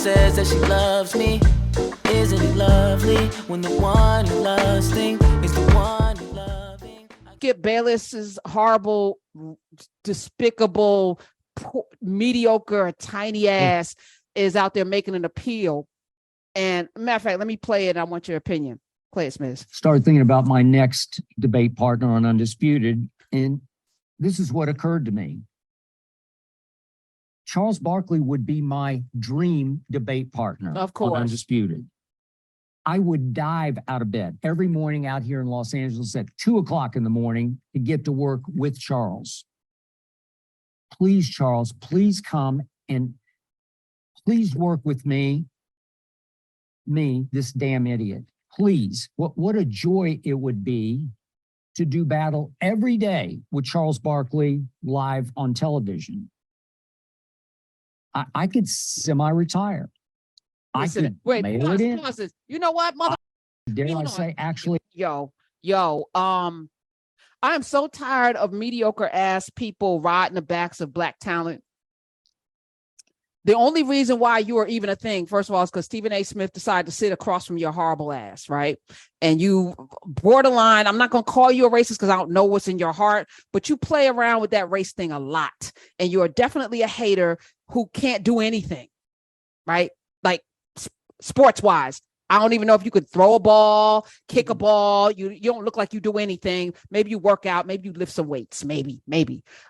says that she loves me. Isn't it lovely when the one you lusting is the one you're loving? Skip Bayless's horrible, despicable, mediocre, tiny ass is out there making an appeal. And matter of fact, let me play it. I want your opinion. Play it, Smith. Started thinking about my next debate partner on Undisputed, and this is what occurred to me. Charles Barkley would be my dream debate partner. Of course. On Undisputed. I would dive out of bed every morning out here in Los Angeles at 2:00 in the morning to get to work with Charles. Please, Charles, please come and please work with me, this damn idiot. Please, what a joy it would be to do battle every day with Charles Barkley live on television. I could semi-retire. I could mail it in. You know what, mother? Dare I say, actually, I am so tired of mediocre ass people riding the backs of black talent. The only reason why you are even a thing, first of all, is because Stephen A. Smith decided to sit across from your horrible ass, right? And you borderline, I'm not going to call you a racist because I don't know what's in your heart, but you play around with that race thing a lot. And you are definitely a hater who can't do anything, right? Like sports wise. I don't even know if you could throw a ball, kick a ball. You don't look like you do anything. Maybe you work out. Maybe you lift some weights. Maybe.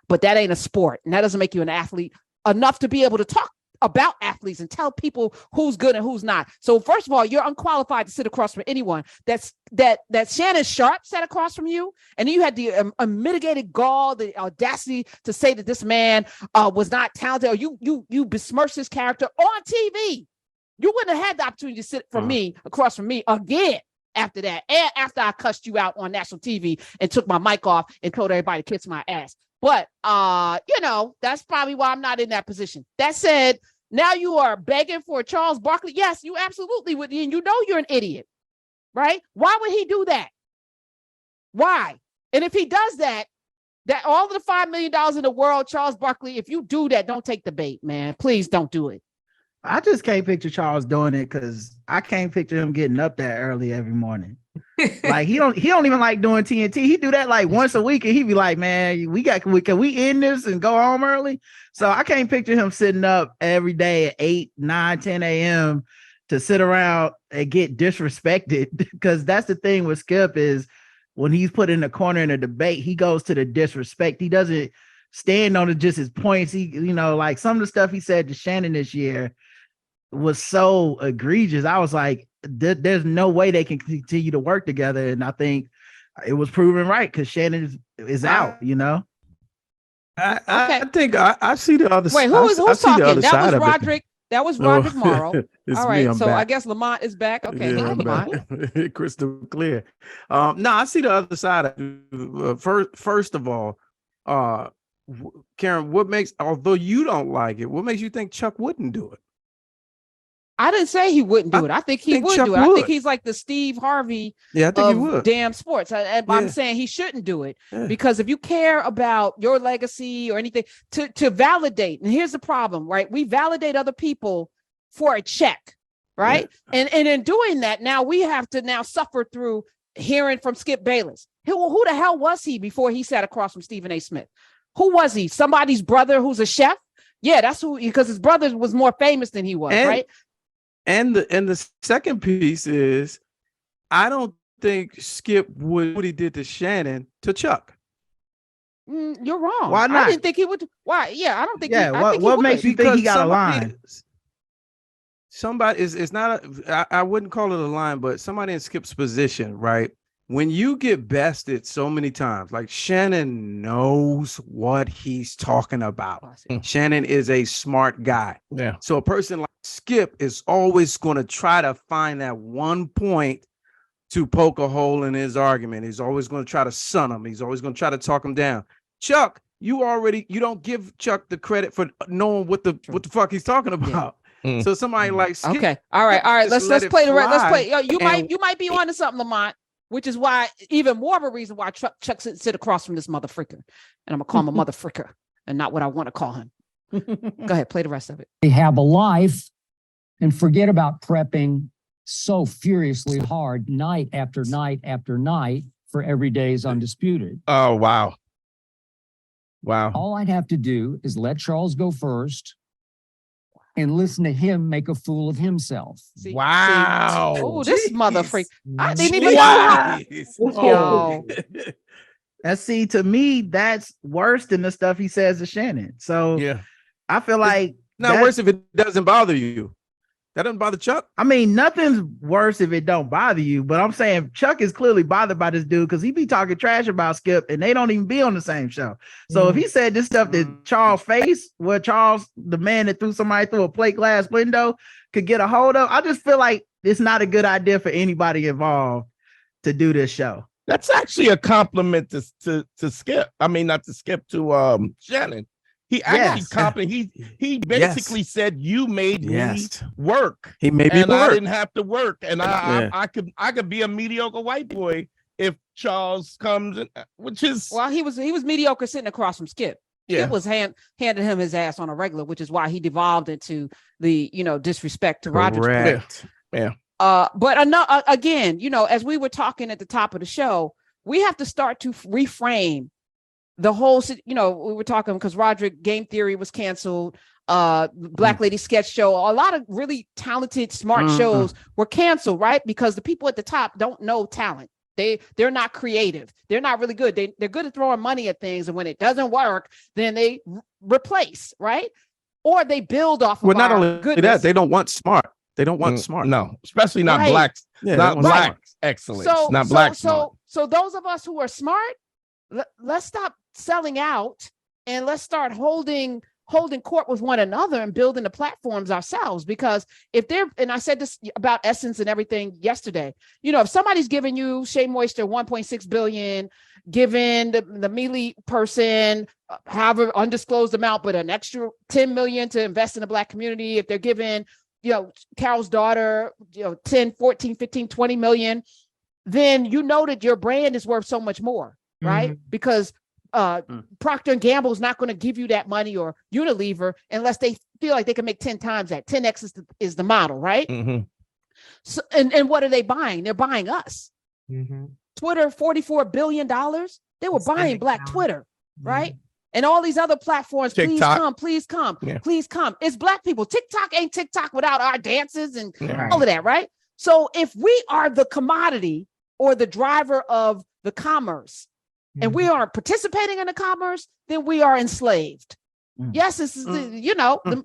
But that ain't a sport. And that doesn't make you an athlete enough to be able to talk about athletes and tell people who's good and who's not. So first of all, you're unqualified to sit across from anyone. That Shannon Sharp sat across from you, and then you had the unmitigated gall, the audacity to say that this man was not talented, or you besmirched his character on TV. You wouldn't have had the opportunity to sit across from me again after that, and after I cussed you out on national TV and took my mic off and told everybody to kiss my ass. But, that's probably why I'm not in that position. That said, now you are begging for Charles Barkley. Yes, you absolutely would. And you know you're an idiot, right? Why would he do that? Why? And if he does that all of the $5 million in the world, Charles Barkley, if you do that, don't take the bait, man. Please don't do it. I just can't picture Charles doing it because I can't picture him getting up that early every morning. Like he don't even like doing TNT. He do that like once a week, and he be like, "Man, can we end this and go home early?" So I can't picture him sitting up every day at 8, 9, 10 a.m. to sit around and get disrespected. Because that's the thing with Skip is when he's put in the corner in a debate, he goes to the disrespect. He doesn't stand on just his points. He, like some of the stuff he said to Shannon this year was so egregious. I was like, there's no way they can continue to work together. And I think it was proven right because Shannon is out, I think I see the other side. Wait, who's talking? That was Roderick. That was Roderick Morrow. All right, so back. I guess Lamont is back. Okay, yeah, Lamont. Crystal clear. No, I see the other side. First of all, Karen, although you don't like it, what makes you think Chuck wouldn't do it? I didn't say he wouldn't do it. I think he would do it. I think he's like the Steve Harvey of damn sports. I'm saying he shouldn't do it because if you care about your legacy or anything to validate, and here's the problem, right? We validate other people for a check, right? Yeah. And in doing that, now we have to now suffer through hearing from Skip Bayless. Who the hell was he before he sat across from Stephen A. Smith? Who was he? Somebody's brother who's a chef? Yeah, that's who, because his brother was more famous than he was, right? And the second piece is, I don't think Skip would what he did to Shannon to Chuck. You're wrong. Why not? I didn't think he would. Why? Yeah, I don't think. Yeah. What makes you think he got a line? Somebody is not. I wouldn't call it a line, but somebody in Skip's position, right? When you get bested so many times, like Shannon knows what he's talking about. Shannon is a smart guy. Yeah. So a person like Skip is always going to try to find that one point to poke a hole in his argument. He's always going to try to sun him. He's always going to try to talk him down. Chuck, you don't give Chuck the credit for knowing what the fuck he's talking about. Yeah. So somebody like Skip. Okay. All right. Let's play the rest. Let's play. You might be onto something, Lamont. Which is why, even more of a reason why Chuck sit across from this motherfricker. And I'm going to call him a motherfricker and not what I want to call him. Go ahead, play the rest of it. They have a life And forget about prepping so furiously hard night after night after night for every day's Undisputed. Oh, wow. Wow. All I'd have to do is let Charles go first and listen to him make a fool of himself. Wow. Oh, this mother freak. I didn't Jeez. even know how. Oh. Yo. And see, to me, that's worse than the stuff he says to Shannon. So Yeah. I feel like Now, that- worse if it doesn't bother you. That doesn't bother Chuck. I mean, nothing's worse if it don't bother you, but I'm saying Chuck is clearly bothered by this dude because he be talking trash about Skip and they don't even be on the same show. So if he said this stuff that Charles faced, where Charles, the man that threw somebody through a plate glass window, could get a hold of, I just feel like it's not a good idea for anybody involved to do this show. That's actually a compliment to Skip. I mean, not to Skip, to Shannon. He actually Yes. complimented. He basically said, "You made me work, He made me and I work. didn't have to work, and I could be a mediocre white boy if Charles comes, in, which is Well, he was mediocre sitting across from Skip. yeah." Skip was handing him his ass on a regular, which is why he devolved into the disrespect to Roger. Correct. But again, as we were talking at the top of the show, we have to start to reframe the whole. We were talking because Roderick Game Theory was canceled. Black Lady Sketch Show, a lot of really talented, smart shows were canceled, right? Because the people at the top don't know talent. They're not creative. They're not really good. They're good at throwing money at things, and when it doesn't work, then they replace, right? Or they build off of Well, not our only goodness. that, they don't want smart. They don't want smart. No, especially not Right. blacks, Yeah, they not want black smart. excellence, So, not so, black so, smart. so those of us who are smart, let's stop selling out and let's start holding court with one another and building the platforms ourselves. Because if they're, and I said this about Essence and everything yesterday, if somebody's giving you Shea Moisture 1.6 billion, giving the Mealy person, however undisclosed amount, but an extra 10 million to invest in the Black community, if they're giving, Carol's daughter, 10, 14, 15, 20 million, then that your brand is worth so much more, right? Because Procter & Gamble is not going to give you that money, or Unilever, unless they feel like they can make 10 times that. 10x is the model, right? Mm-hmm. So, and what are they buying? They're buying us. Twitter, $44 billion. They were buying Black Twitter, right? And all these other platforms, TikTok. please come. Yeah. Please come. It's Black people. TikTok ain't TikTok without our dances and Yeah. all of that, right? So if we are the commodity or the driver of the commerce, and we aren't participating in the commerce, then we are enslaved. Yes, this is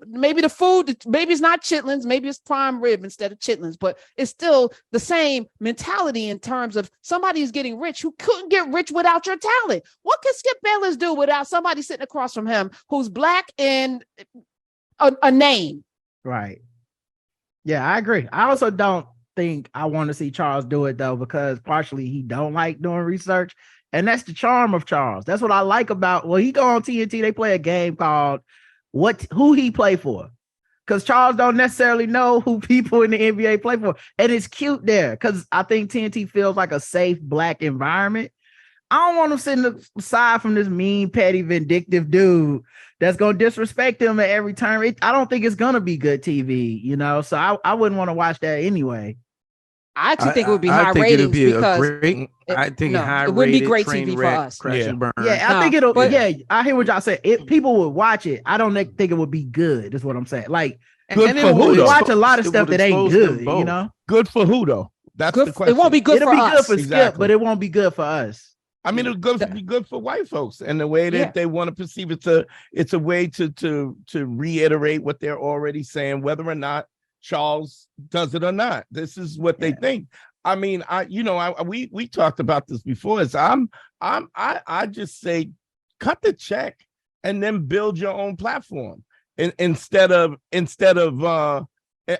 maybe the food, maybe it's not chitlins, maybe it's prime rib instead of chitlins, but it's still the same mentality in terms of somebody who's getting rich who couldn't get rich without your talent. What can Skip Bayless do without somebody sitting across from him who's Black and a name? Right. Yeah, I agree. I also don't think I want to see Charles do it though, because partially he don't like doing research. And that's the charm of Charles. That's what I like about, he go on TNT, they play a game called who he play for. Because Charles don't necessarily know who people in the NBA play for. And it's cute there because I think TNT feels like a safe Black environment. I don't want him sitting aside from this mean, petty, vindictive dude that's going to disrespect him at every turn. I don't think it's going to be good TV, so I wouldn't want to watch that anyway. I actually think it would be I high think ratings be because I think high it wouldn't be rated, great train TV for wreck, us. crash and burn. Yeah, I think it'll. I hear what y'all say. People would watch it. I don't think it would be good. Is what I'm saying. Like, Good and for then who, we though? watch a lot of It stuff would that ain't expose them good. both. Good for who though? That's Good the it question. won't be good It'll for be us. good for Skip, Exactly. but it won't be good for us. I mean, it'll be good for white folks, and the way that Yeah. they want to perceive it's a way to reiterate what they're already saying, whether or not Charles does it or not. This is what they think. I mean, we talked about this before. I just say, cut the check and then build your own platform, instead of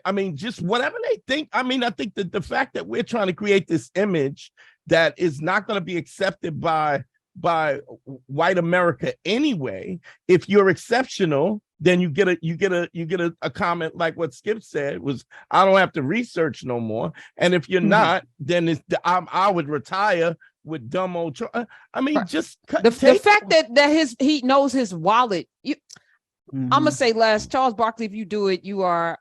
I mean, just whatever they think. I mean, I think that the fact that we're trying to create this image that is not going to be accepted by white America anyway. If you're exceptional, then you get a comment like what Skip said was, I don't have to research no more. And if you're not, then I would retire with dumb old. I mean, just The fact that he knows his wallet. I'm gonna say last, Charles Barkley, if you do it, you are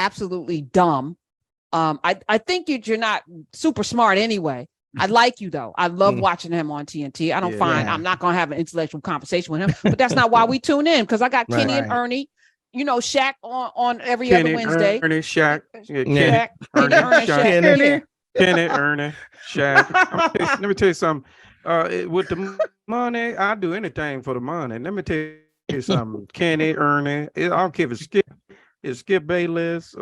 absolutely dumb. I think you're not super smart anyway. I like you though. I love watching him on TNT. I don't find I'm not gonna have an intellectual conversation with him, but that's not why we tune in, because I got Kenny and Ernie, you know, Shaq on every other Wednesday. Ernie, Shaq, Shaq, Ernie, Shaq. Kenny, Ernie, Shaq. Let me tell you something. With the money, I do anything for the money. Let me tell you something. Kenny, Ernie, I don't care if it's Skip Bayless,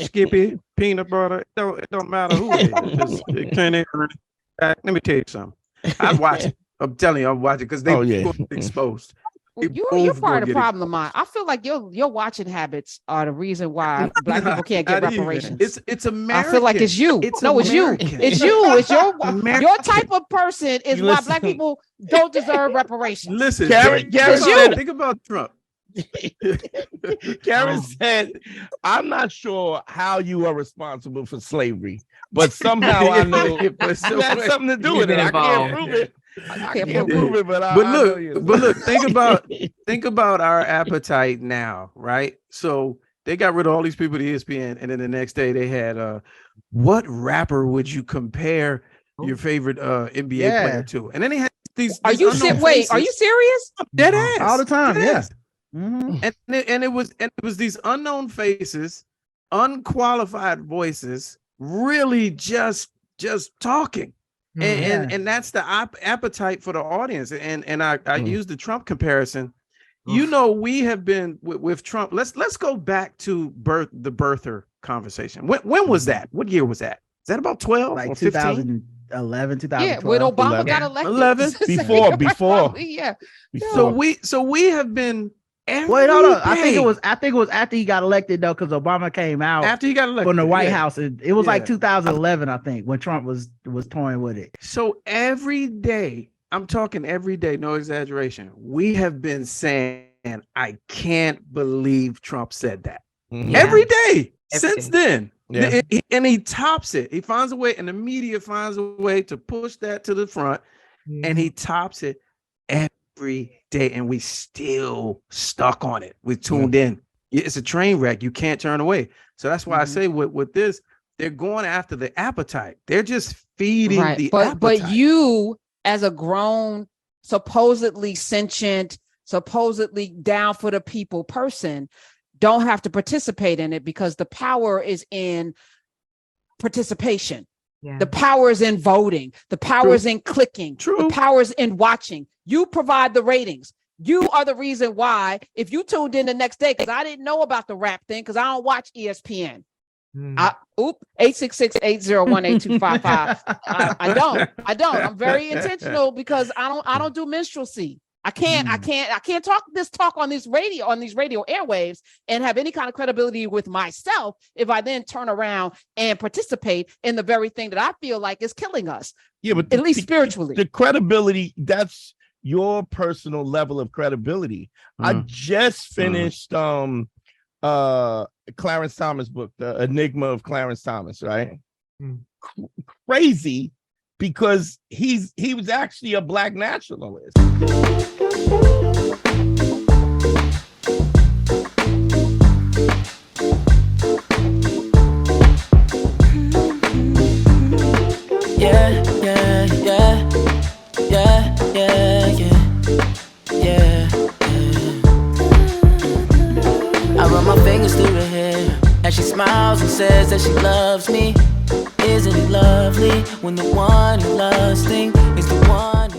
Skippy, peanut butter. It don't matter who it is. It's Kenny, Ernie. Let me tell you something. I watch it. I'm telling you, I'm watching because they exposed. Well, you're part of the problem, Lamont. I feel like your watching habits are the reason why Black people can't get reparations. It's American. I feel like it's you. It's you. It's you. It's your type of person is why Black people don't deserve reparations. Listen, Karen think about Trump. Karen said, I'm not sure how you are responsible for slavery, but somehow I know it has something to do with it. I can't prove it. I can't prove it, but look, think about our appetite now, right? So they got rid of all these people to ESPN, and then the next day they had what rapper would you compare your favorite NBA player to? And then they had these. Are you serious? Dead ass all the time. Yeah. Mm-hmm. And it was these unknown faces, unqualified voices, really just talking. And that's the appetite for the audience. And I use the Trump comparison. You know, we have been with Trump. Let's go back to the birther conversation. When was that? What year was that? Is that about 12? Like 2011, 2012. Yeah, when Obama got elected. 11 before. Yeah. So we have been. Wait, hold on. I think it was after he got elected though, because Obama came out after he got elected from the White House. It was like 2011, I think, when Trump was toying with it. So every day, I'm talking every day, no exaggeration. We have been saying, I can't believe Trump said that every day since then. Yeah. And he tops it. He finds a way, and the media finds a way to push that to the front, and he tops it every day, and we still stuck on it. We tuned in. It's a train wreck. You can't turn away. So that's why I say with this, they're going after the appetite. They're just feeding the appetite. But you, as a grown, supposedly sentient, supposedly down for the people person, don't have to participate in it, because the power is in participation. Yeah. The power is in voting. The power is in clicking. The power is in watching. You provide the ratings. You are the reason why, if you tuned in the next day, because I didn't know about the rap thing, because I don't watch ESPN. 866-801-8255. I don't. I'm very intentional, because I don't do minstrelsy. I can't talk on these radio airwaves and have any kind of credibility with myself if I then turn around and participate in the very thing that I feel like is killing us. Yeah, but at least spiritually. The credibility, that's your personal level of credibility. I just finished Clarence Thomas' book, The Enigma of Clarence Thomas, right? Crazy, because he was actually a Black nationalist. I run my fingers through her hair as she smiles and says that she loves me. Isn't it lovely when the one you're lusting is the one